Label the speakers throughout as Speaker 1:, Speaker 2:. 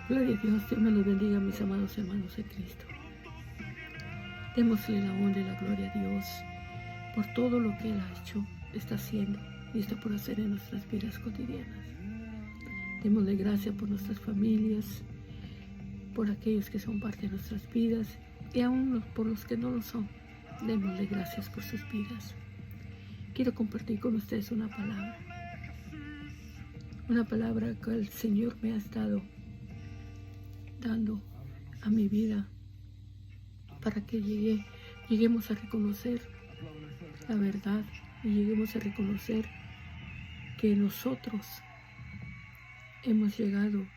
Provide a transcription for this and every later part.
Speaker 1: Gloria a Dios, Dios me los bendiga, mis amados hermanos de Cristo. Démosle la honra y la gloria a Dios por todo lo que Él ha hecho, está haciendo y está por hacer en nuestras vidas cotidianas. Démosle gracias por nuestras familias, por aquellos que son parte de nuestras vidas y aún por los que no lo son. Démosle gracias por sus vidas. Quiero compartir con ustedes una palabra que el Señor me ha estado dando a mi vida para que lleguemos a reconocer la verdad y lleguemos a reconocer que nosotros hemos llegado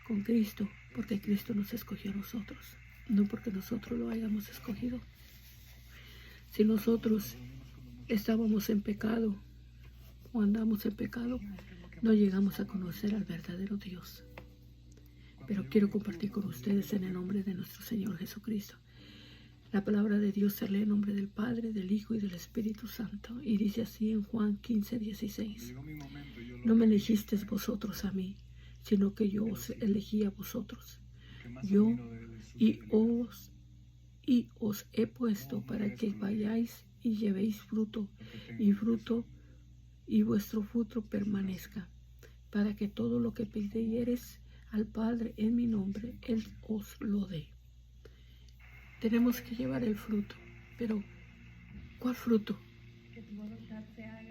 Speaker 1: con Cristo porque Cristo nos escogió a nosotros, no porque nosotros lo hayamos escogido. Si nosotros estábamos en pecado o andamos en pecado, no llegamos a conocer al verdadero Dios. Pero quiero compartir con ustedes en el nombre de nuestro Señor Jesucristo. La palabra de Dios se lee en nombre del Padre, del Hijo y del Espíritu Santo. Y dice así en Juan 15:16. No me elegisteis vosotros a mí, sino que yo os elegí a vosotros. Os he puesto para que vayáis y llevéis fruto, y vuestro fruto permanezca, para que todo lo que pidiereis al Padre en mi nombre, Él os lo dé. Tenemos que llevar el fruto, pero ¿cuál fruto?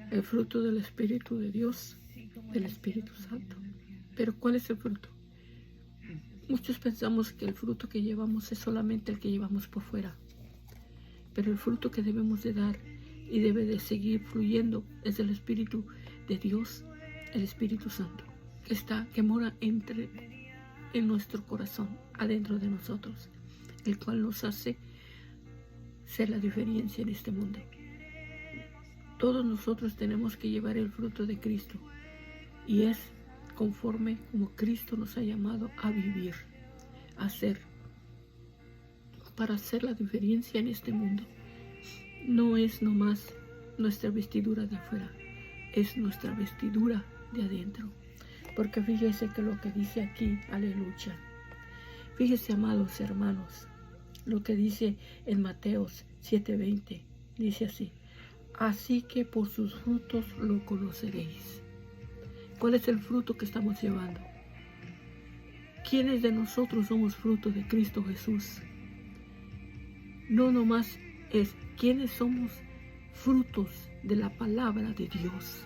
Speaker 1: El fruto del Espíritu de Dios, del Espíritu Santo. Pero ¿cuál es el fruto? Muchos pensamos que el fruto que llevamos es solamente el que llevamos por fuera, pero el fruto que debemos de dar y debe de seguir fluyendo es el Espíritu de Dios, el Espíritu Santo, que mora en nuestro corazón, adentro de nosotros, el cual nos hace ser la diferencia en este mundo. Todos nosotros tenemos que llevar el fruto de Cristo y es conforme como Cristo nos ha llamado a vivir, a ser, para hacer la diferencia en este mundo. No es nomás nuestra vestidura de afuera, es nuestra vestidura de adentro. Porque fíjese que lo que dice aquí, aleluya. Fíjese, amados hermanos, lo que dice en Mateos 7:20, dice así: así que por sus frutos lo conoceréis. ¿Cuál es el fruto que estamos llevando? ¿Quiénes de nosotros somos fruto de Cristo Jesús? No nomás es quiénes somos frutos de la palabra de Dios.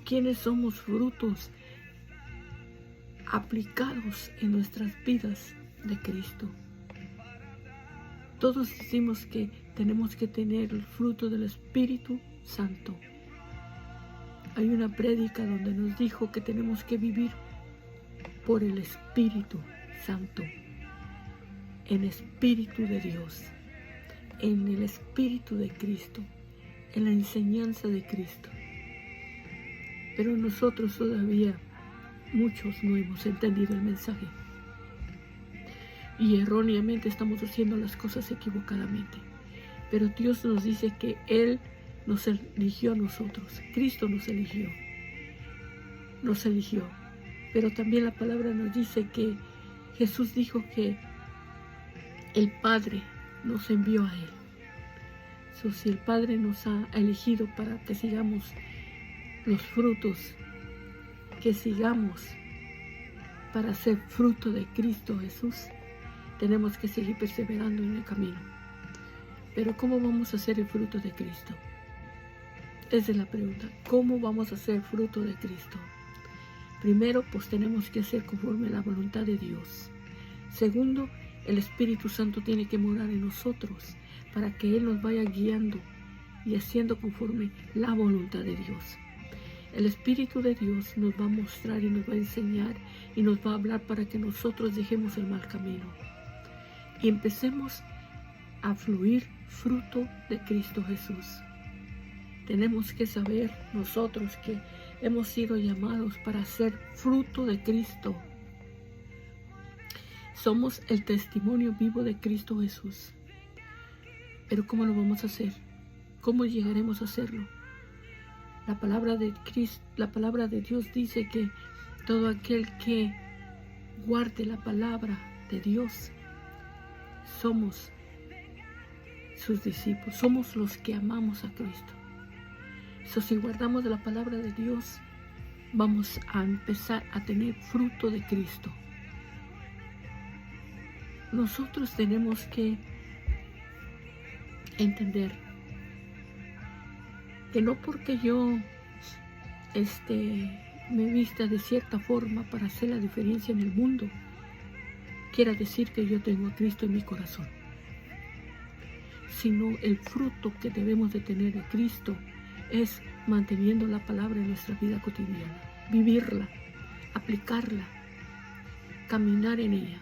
Speaker 1: ¿Quiénes somos frutos aplicados en nuestras vidas de Cristo? Todos decimos que tenemos que tener el fruto del Espíritu Santo. Hay una prédica donde nos dijo que tenemos que vivir por el Espíritu Santo, en Espíritu de Dios, en el Espíritu de Cristo, en la enseñanza de Cristo. Pero nosotros todavía, muchos no hemos entendido el mensaje y erróneamente estamos haciendo las cosas equivocadamente. Pero Dios nos dice que Él nos eligió a nosotros, Cristo nos eligió. Pero también la palabra nos dice que Jesús dijo que el Padre nos envió a Él. Si el Padre nos ha elegido para que sigamos los frutos, que sigamos para ser fruto de Cristo Jesús, tenemos que seguir perseverando en el camino. Pero ¿cómo vamos a hacer el fruto de Cristo? Esa es la pregunta. ¿Cómo vamos a hacer fruto de Cristo? Primero, pues tenemos que hacer conforme a la voluntad de Dios. Segundo, el Espíritu Santo tiene que morar en nosotros para que Él nos vaya guiando y haciendo conforme la voluntad de Dios. El Espíritu de Dios nos va a mostrar y nos va a enseñar y nos va a hablar para que nosotros dejemos el mal camino y empecemos a fluir fruto de Cristo Jesús. Tenemos que saber nosotros que hemos sido llamados para ser fruto de Cristo. Somos el testimonio vivo de Cristo Jesús. Pero ¿cómo lo vamos a hacer? ¿Cómo llegaremos a hacerlo? La palabra de Dios dice que todo aquel que guarde la palabra de Dios, somos sus discípulos, somos los que amamos a Cristo. Si guardamos la palabra de Dios, vamos a empezar a tener fruto de Cristo. Nosotros tenemos que entender que no porque yo me vista de cierta forma para hacer la diferencia en el mundo, quiera decir que yo tengo a Cristo en mi corazón, sino el fruto que debemos de tener de Cristo es manteniendo la palabra en nuestra vida cotidiana, vivirla, aplicarla, caminar en ella,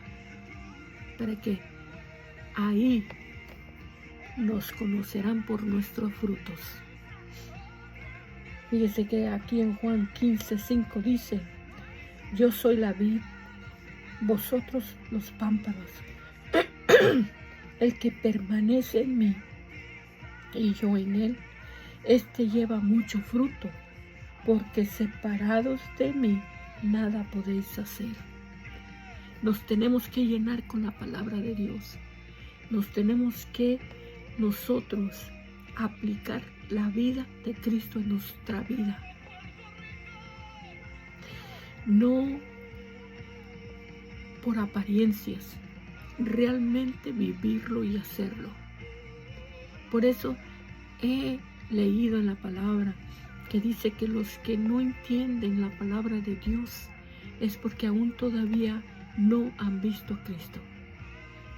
Speaker 1: para que ahí nos conocerán por nuestros frutos. Fíjese que aquí en Juan 15:5 dice: yo soy la vid, vosotros los pámpanos. El que permanece en mí y yo en él, lleva mucho fruto, porque separados de mí nada podéis hacer. Nos tenemos que llenar con la palabra de Dios. Nos tenemos que nosotros aplicar la vida de Cristo en nuestra vida. No por apariencias, realmente vivirlo y hacerlo. Por eso he leído en la palabra que dice que los que no entienden la palabra de Dios es porque aún todavía no han visto a Cristo,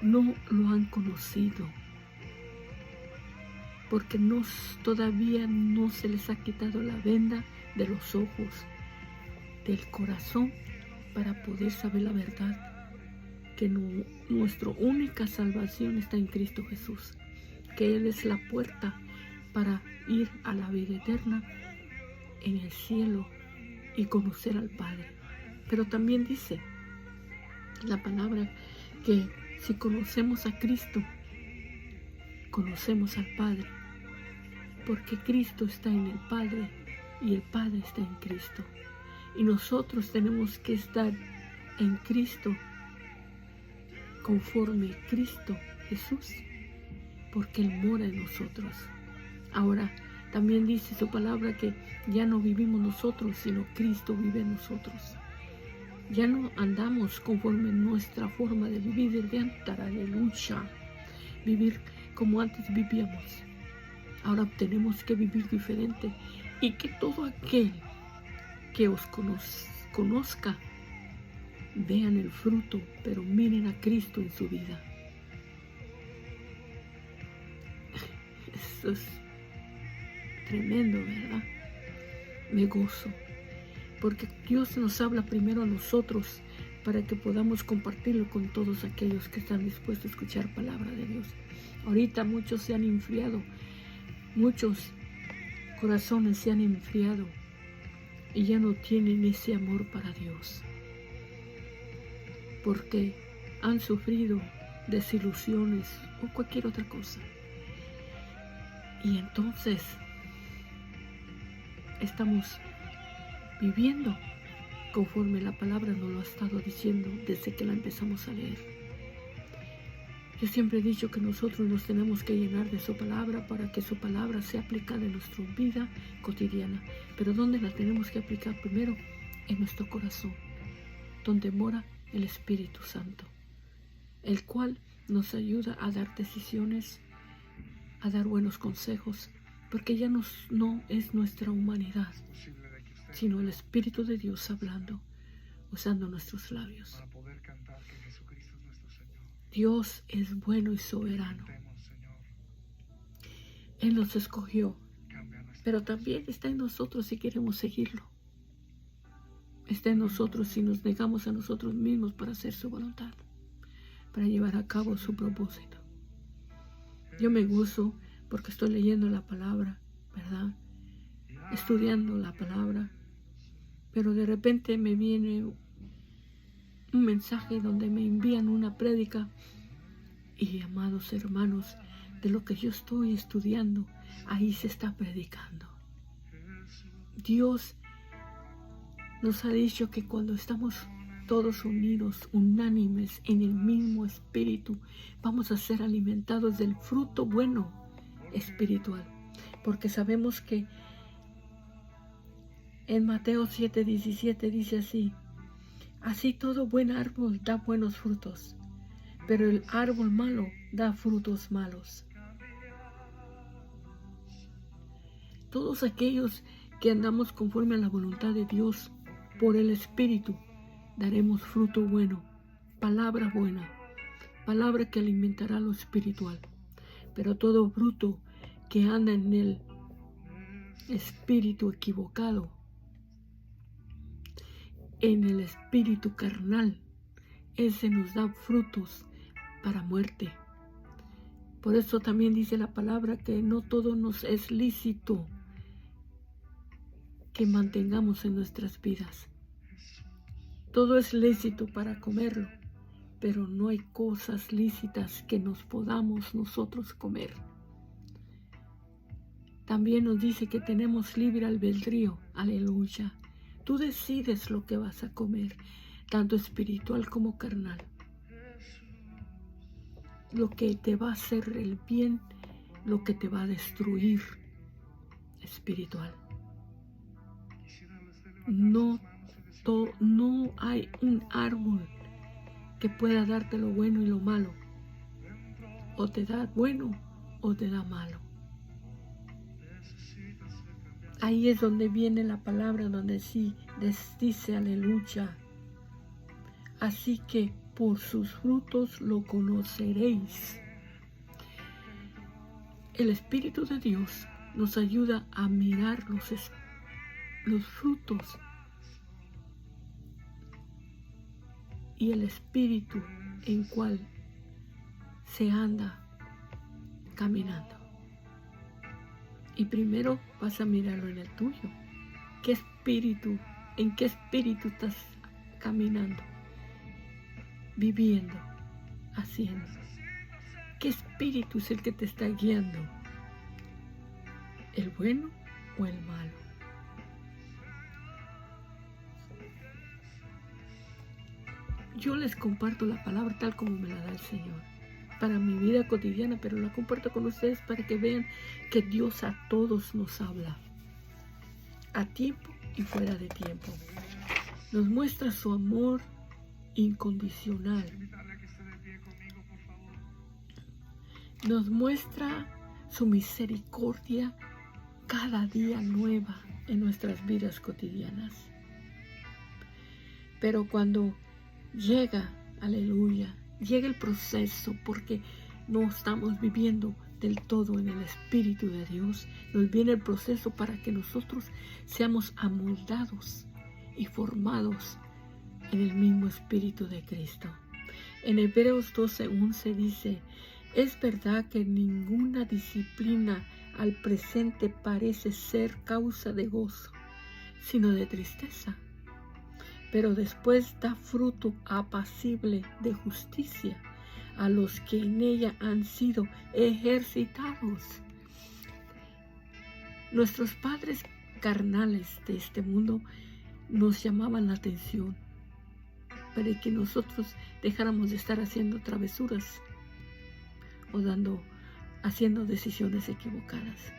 Speaker 1: no lo han conocido, porque todavía no se les ha quitado la venda de los ojos, del corazón, para poder saber la verdad, que nuestra única salvación está en Cristo Jesús, que Él es la puerta para ir a la vida eterna en el cielo y conocer al Padre. Pero también dice la palabra que si conocemos a Cristo, conocemos al Padre, porque Cristo está en el Padre y el Padre está en Cristo. Y nosotros tenemos que estar en Cristo, conforme Cristo Jesús, porque Él mora en nosotros. Ahora, también dice su palabra que ya no vivimos nosotros, sino Cristo vive en nosotros. Ya no andamos conforme nuestra forma de vivir, de andar, aleluya, vivir como antes vivíamos. Ahora tenemos que vivir diferente, y que todo aquel que os conozca, vean el fruto, pero miren a Cristo en su vida. Eso es tremendo, ¿verdad? Me gozo, porque Dios nos habla primero a nosotros para que podamos compartirlo con todos aquellos que están dispuestos a escuchar palabra de Dios. Ahorita muchos se han enfriado, muchos corazones se han enfriado y ya no tienen ese amor para Dios, porque han sufrido desilusiones o cualquier otra cosa. Y entonces estamos viviendo conforme la palabra nos lo ha estado diciendo desde que la empezamos a leer. Yo siempre he dicho que nosotros nos tenemos que llenar de su palabra para que su palabra sea aplicada en nuestra vida cotidiana. Pero ¿dónde la tenemos que aplicar? Primero, en nuestro corazón, donde mora el Espíritu Santo, el cual nos ayuda a dar decisiones, a dar buenos consejos, porque ya no es nuestra humanidad, sino el Espíritu de Dios hablando, usando nuestros labios. Dios es bueno y soberano. Él nos escogió, pero también está en nosotros si queremos seguirlo. Está en nosotros si nos negamos a nosotros mismos para hacer su voluntad, para llevar a cabo su propósito. Yo me gozo porque estoy leyendo la palabra, ¿verdad? Estudiando la palabra, pero de repente me viene un mensaje donde me envían una prédica y, amados hermanos, de lo que yo estoy estudiando, ahí se está predicando. Dios nos ha dicho que cuando estamos todos unidos, unánimes en el mismo espíritu, vamos a ser alimentados del fruto bueno espiritual. Porque sabemos que en Mateo 7:17 dice así: así todo buen árbol da buenos frutos, pero el árbol malo da frutos malos. Todos aquellos que andamos conforme a la voluntad de Dios por el Espíritu, daremos fruto bueno, palabra buena, palabra que alimentará lo espiritual. Pero todo bruto que anda en el espíritu equivocado, en el espíritu carnal, ese nos da frutos para muerte. Por eso también dice la palabra que no todo nos es lícito que mantengamos en nuestras vidas. Todo es lícito para comerlo, pero no hay cosas lícitas que nos podamos nosotros comer. También nos dice que tenemos libre albedrío, aleluya. Tú decides lo que vas a comer, tanto espiritual como carnal. Lo que te va a hacer el bien, lo que te va a destruir espiritual. No hay un árbol que pueda darte lo bueno y lo malo. O te da bueno o te da malo. Ahí es donde viene la palabra, donde sí dice aleluya. Así que por sus frutos lo conoceréis. El Espíritu de Dios nos ayuda a mirar los frutos y el espíritu en cual se anda caminando. Y primero vas a mirarlo en el tuyo. ¿Qué espíritu, en qué espíritu estás caminando, viviendo, haciendo? ¿Qué espíritu es el que te está guiando? ¿El bueno o el malo? Yo les comparto la palabra tal como me la da el Señor, para mi vida cotidiana, pero la comparto con ustedes para que vean que Dios a todos nos habla, a tiempo y fuera de tiempo. Nos muestra su amor incondicional. Nos muestra su misericordia cada día nueva en nuestras vidas cotidianas. Pero cuando llega, aleluya, llega el proceso, porque no estamos viviendo del todo en el Espíritu de Dios, nos viene el proceso para que nosotros seamos amoldados y formados en el mismo Espíritu de Cristo. En Hebreos 12:11 dice: es verdad que ninguna disciplina al presente parece ser causa de gozo, sino de tristeza, pero después da fruto apacible de justicia a los que en ella han sido ejercitados. Nuestros padres carnales de este mundo nos llamaban la atención para que nosotros dejáramos de estar haciendo travesuras o haciendo decisiones equivocadas.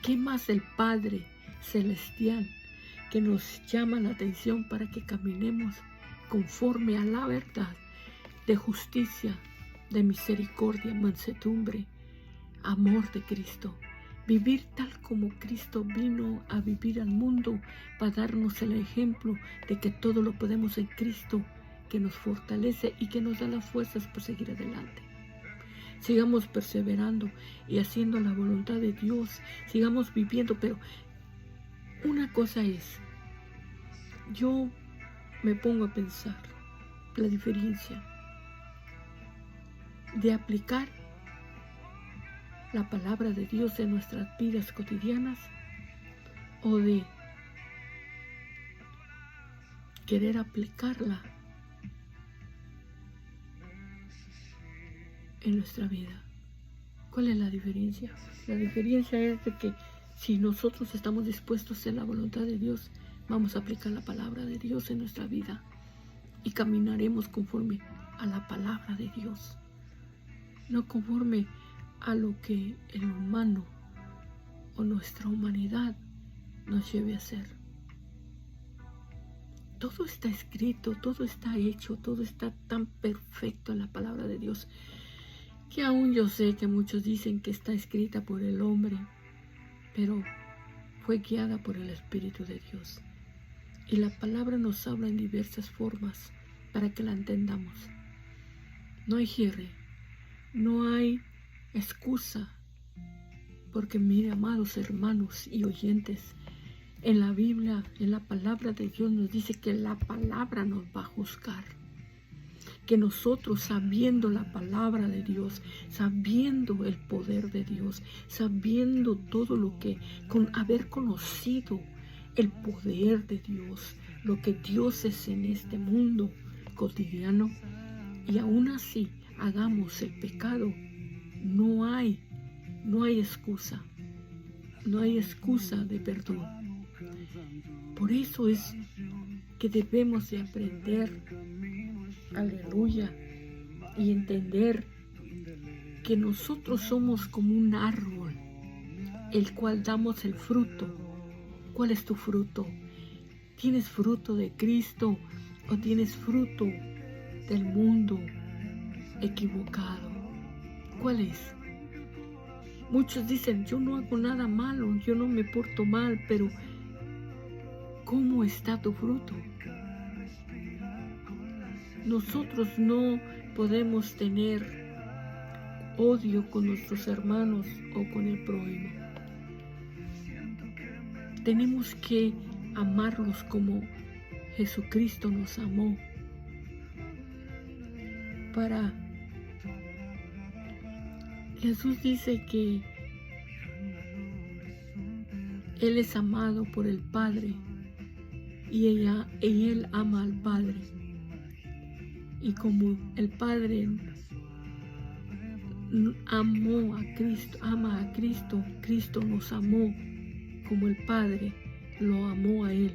Speaker 1: ¿Qué más el Padre Celestial que nos llama la atención para que caminemos conforme a la verdad de justicia, de misericordia, mansedumbre, amor de Cristo? Vivir tal como Cristo vino a vivir al mundo para darnos el ejemplo de que todo lo podemos en Cristo, que nos fortalece y que nos da las fuerzas para seguir adelante. Sigamos perseverando y haciendo la voluntad de Dios, sigamos viviendo, pero una cosa es, yo me pongo a pensar la diferencia de aplicar la palabra de Dios en nuestras vidas cotidianas o de querer aplicarla en nuestra vida. ¿Cuál es la diferencia? La diferencia es de que si nosotros estamos dispuestos a hacer la voluntad de Dios, vamos a aplicar la palabra de Dios en nuestra vida y caminaremos conforme a la palabra de Dios, no conforme a lo que el humano o nuestra humanidad nos lleve a hacer. Todo está escrito, todo está hecho, todo está tan perfecto en la palabra de Dios, que aún yo sé que muchos dicen que está escrita por el hombre, pero fue guiada por el Espíritu de Dios. Y la palabra nos habla en diversas formas para que la entendamos. No hay cierre, no hay excusa, porque mire, amados hermanos y oyentes, en la Biblia, en la palabra de Dios nos dice que la palabra nos va a juzgar. Que nosotros, sabiendo la palabra de Dios, sabiendo el poder de Dios, sabiendo todo lo que, con haber conocido el poder de Dios, lo que Dios es en este mundo cotidiano, y aún así hagamos el pecado, no hay excusa, no hay excusa de perdón. Por eso es que debemos de aprender, aleluya, y entender que nosotros somos como un árbol, el cual damos el fruto. ¿Cuál es tu fruto? ¿Tienes fruto de Cristo o tienes fruto del mundo equivocado? ¿Cuál es? Muchos dicen, yo no hago nada malo, yo no me porto mal, pero ¿cómo está tu fruto? Nosotros no podemos tener odio con nuestros hermanos o con el prójimo. Tenemos que amarlos como Jesucristo nos amó. Jesús dice que Él es amado por el Padre y Él ama al Padre. Y como el Padre ama a Cristo, Cristo nos amó como el Padre lo amó a Él.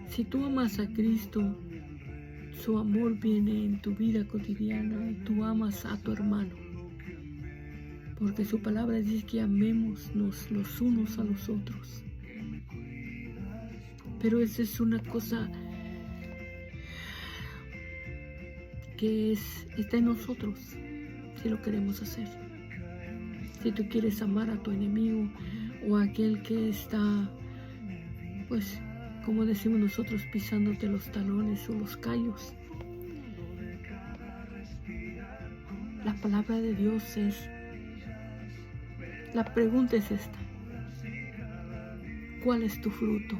Speaker 1: Si tú amas a Cristo, su amor viene en tu vida cotidiana y tú amas a tu hermano. Porque su palabra dice que amémonos los unos a los otros. Pero esa es una cosa que está en nosotros, si lo queremos hacer. Si tú quieres amar a tu enemigo o a aquel que está, pues, como decimos nosotros, pisándote los talones o los callos. La palabra de Dios la pregunta es esta: ¿cuál es tu fruto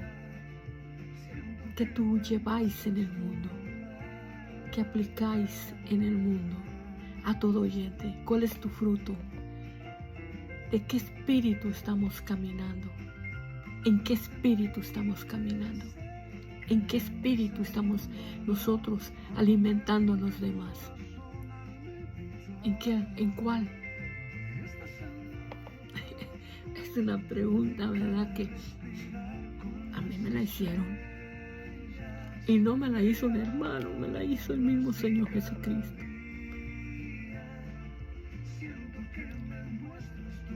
Speaker 1: que tú lleváis en el mundo, que aplicáis en el mundo? A todo oyente, ¿cuál es tu fruto? ¿De qué espíritu estamos caminando? ¿En qué espíritu estamos caminando? ¿En qué espíritu estamos nosotros alimentando a los demás? ¿En cuál? Es una pregunta, ¿verdad? Que a mí me la hicieron. Y no me la hizo un hermano, me la hizo el mismo Señor Jesucristo.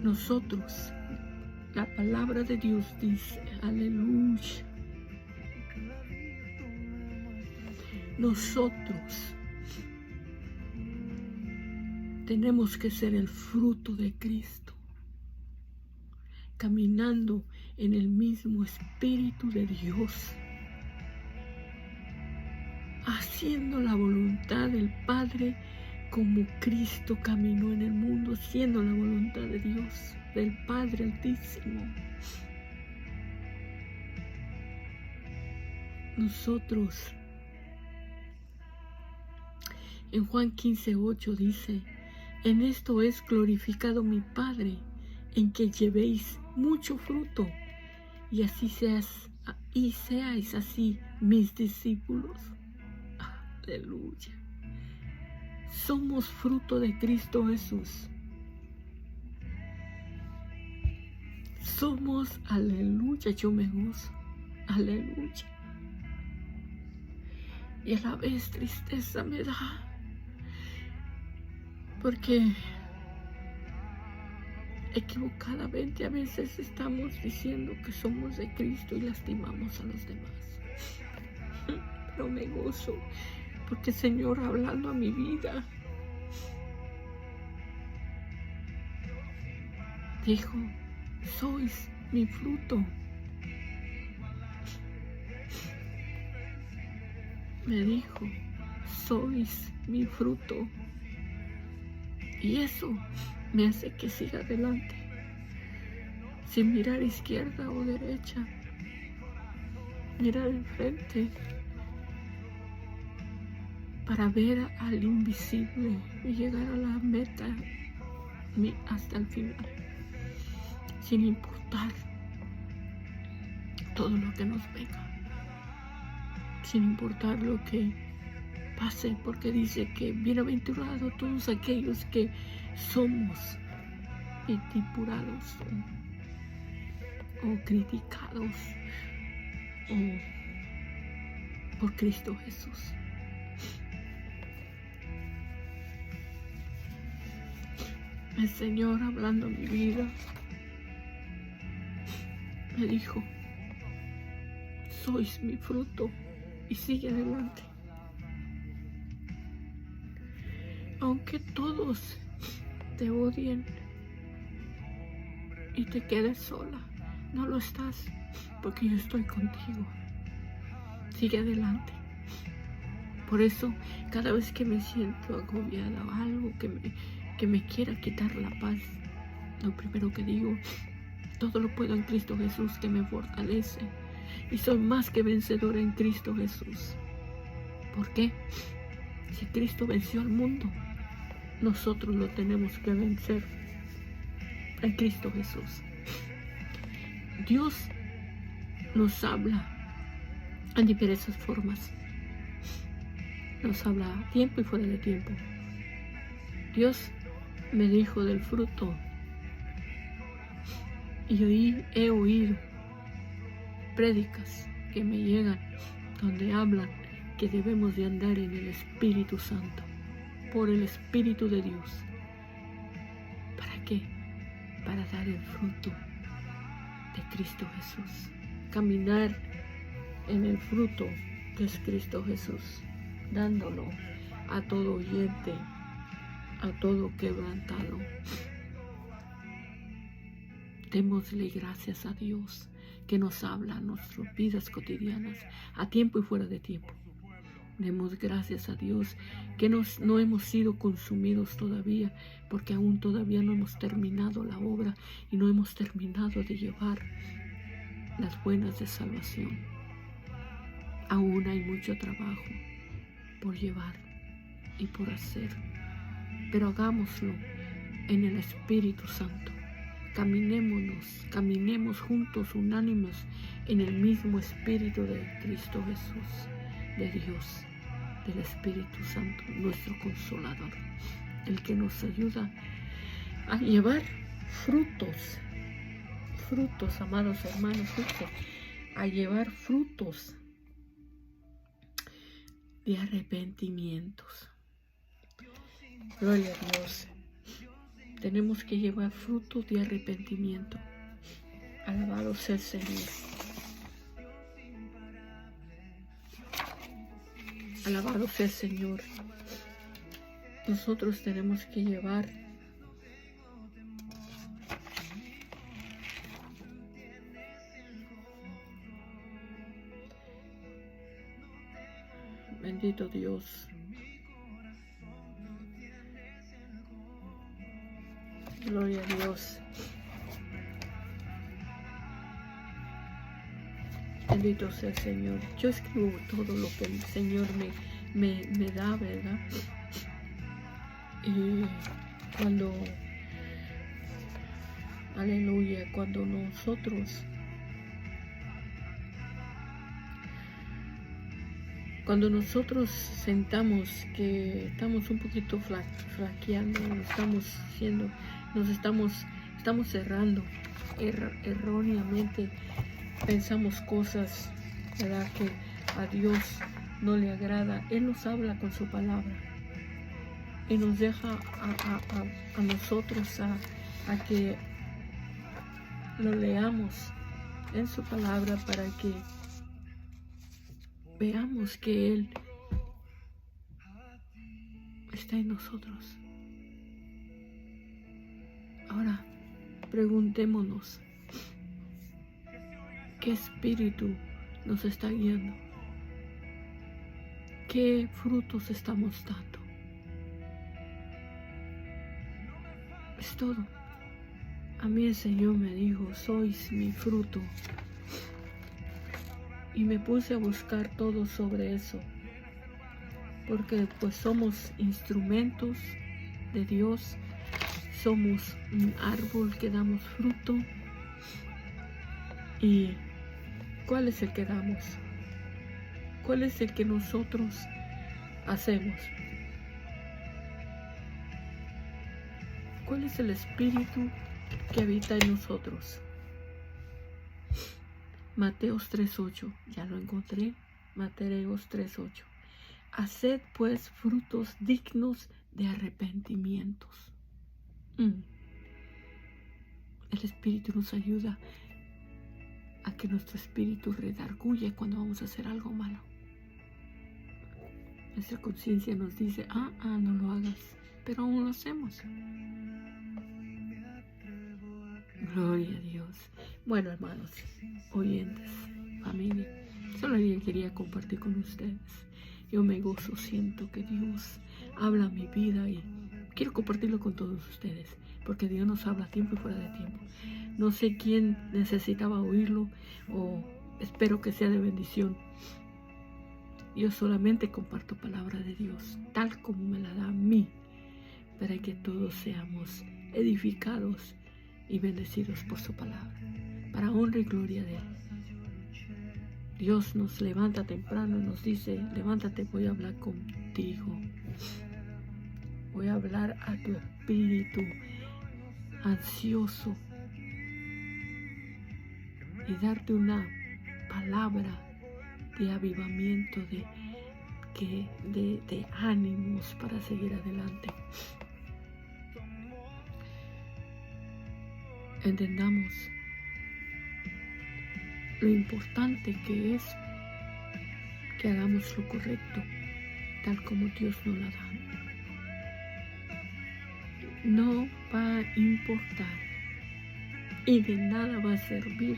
Speaker 1: Nosotros, la palabra de Dios dice, aleluya. Nosotros tenemos que ser el fruto de Cristo, caminando en el mismo Espíritu de Dios, haciendo la voluntad del Padre como Cristo caminó en el mundo, haciendo la voluntad de Dios, del Padre Altísimo. Nosotros, en Juan 15:8 dice, en esto es glorificado mi Padre, en que llevéis mucho fruto, y seáis así mis discípulos. Aleluya. Somos fruto de Cristo Jesús. Somos, aleluya, yo me gozo, aleluya. y a la vez tristeza me da, porque equivocadamente a veces estamos diciendo que somos de Cristo y lastimamos a los demás. Pero me gozo porque el Señor, hablando a mi vida, dijo: sois mi fruto. Me dijo: sois mi fruto. Y eso me hace que siga adelante, sin mirar izquierda o derecha, mirar enfrente, para ver al invisible y llegar a la meta hasta el final, sin importar todo lo que nos venga, sin importar lo que pase, porque dice que bienaventurados todos aquellos que somos vituperados o criticados por Cristo Jesús. El Señor, hablando en mi vida, me dijo: sois mi fruto y sigue adelante. Aunque todos te odien y te quedes sola, no lo estás, porque yo estoy contigo. Sigue adelante. Por eso, cada vez que me siento agobiada o algo que me quiera quitar la paz, lo primero que digo: todo lo puedo en Cristo Jesús, que me fortalece. Y soy más que vencedora en Cristo Jesús. ¿Por qué? Si Cristo venció al mundo, nosotros lo tenemos que vencer en Cristo Jesús. Dios nos habla en diversas formas. Nos habla a tiempo y fuera de tiempo. Dios me dijo del fruto, y he oído prédicas que me llegan donde hablan que debemos de andar en el Espíritu Santo, por el Espíritu de Dios. ¿Para qué? Para dar el fruto de Cristo Jesús. Caminar en el fruto que es Cristo Jesús, dándolo a todo oyente, a todo quebrantado. Démosle gracias a Dios que nos habla en nuestras vidas cotidianas, a tiempo y fuera de tiempo. Demos gracias a Dios que no hemos sido consumidos todavía, porque aún todavía no hemos terminado la obra y no hemos terminado de llevar las buenas de salvación. Aún hay mucho trabajo por llevar y por hacer, pero hagámoslo en el Espíritu Santo. Caminemos juntos, unánimes, en el mismo Espíritu de Cristo Jesús, de Dios, del Espíritu Santo, nuestro Consolador, el que nos ayuda a llevar frutos, amados hermanos, a llevar frutos de arrepentimientos. Gloria a Dios. Tenemos que llevar frutos de arrepentimiento. Alabado sea el Señor. Alabado sea el Señor. Nosotros tenemos que llevar bendito Dios. Gloria a Dios. Bendito sea el Señor. Yo escribo todo lo que el Señor me da, ¿verdad? Y cuando, aleluya, cuando nosotros sentamos que estamos un poquito flaqueando, estamos cerrando erróneamente, pensamos cosas, ¿verdad?, que a Dios no le agrada, Él nos habla con su palabra y nos deja a nosotros a que lo leamos en su palabra para que veamos que Él está en nosotros. Ahora, preguntémonos, ¿qué espíritu nos está guiando? ¿Qué frutos estamos dando? Es todo. A mí el Señor me dijo, sois mi fruto. Y me puse a buscar todo sobre eso. Porque pues somos instrumentos de Dios. Somos un árbol que damos fruto. ¿Y cuál es el que damos? ¿Cuál es el que nosotros hacemos? ¿Cuál es el espíritu que habita en nosotros? Mateos 3:8, ya lo encontré. Mateos 3:8. Haced pues frutos dignos de arrepentimientos. El Espíritu nos ayuda a que nuestro espíritu redarguye cuando vamos a hacer algo malo. Nuestra conciencia nos dice, no lo hagas, pero aún lo hacemos. Gloria a Dios. Bueno, hermanos, oyentes, familia, solo quería compartir con ustedes. Yo me gozo, siento que Dios habla a mi vida y quiero compartirlo con todos ustedes, porque Dios nos habla a tiempo y fuera de tiempo. No sé quién necesitaba oírlo o espero que sea de bendición. Yo solamente comparto palabra de Dios, tal como me la da a mí, para que todos seamos edificados y bendecidos por su palabra, para honra y gloria de Él. Dios nos levanta temprano y nos dice, levántate, voy a hablar contigo. Voy a hablar a tu espíritu ansioso y darte una palabra de avivamiento, de ánimos para seguir adelante. Entendamos lo importante que es que hagamos lo correcto, tal como Dios nos la da. No va a importar y de nada va a servir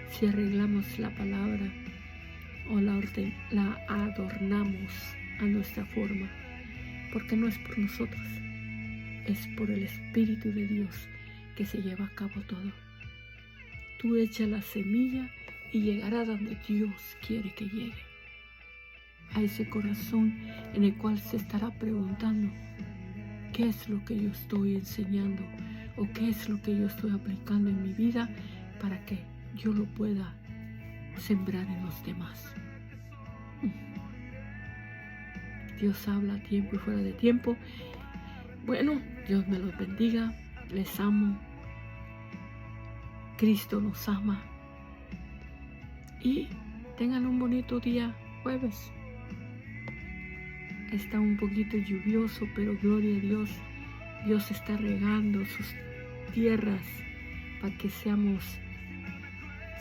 Speaker 1: si arreglamos la palabra o la adornamos a nuestra forma, porque no es por nosotros, es por el Espíritu de Dios que se lleva a cabo todo. Tú echa la semilla y llegará donde Dios quiere que llegue, a ese corazón en el cual se estará preguntando qué es lo que yo estoy enseñando o qué es lo que yo estoy aplicando en mi vida para que yo lo pueda sembrar en los demás. Dios habla a tiempo y fuera de tiempo. Bueno, Dios me los bendiga. Les amo. Cristo nos ama. Y tengan un bonito día jueves. Está un poquito lluvioso, pero gloria a Dios. Dios está regando sus tierras para que seamos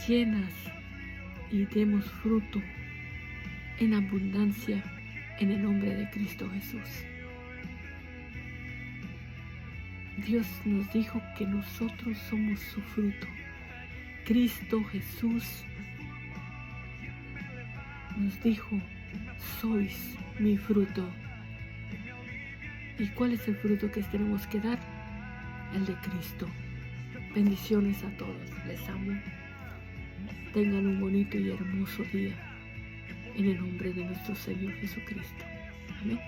Speaker 1: llenas y demos fruto en abundancia en el nombre de Cristo Jesús. Dios nos dijo que nosotros somos su fruto. Cristo Jesús nos dijo, sois mi fruto. ¿Y cuál es el fruto que tenemos que dar? El de Cristo. Bendiciones a todos. Les amo. Tengan un bonito y hermoso día en el nombre de nuestro Señor Jesucristo. Amén.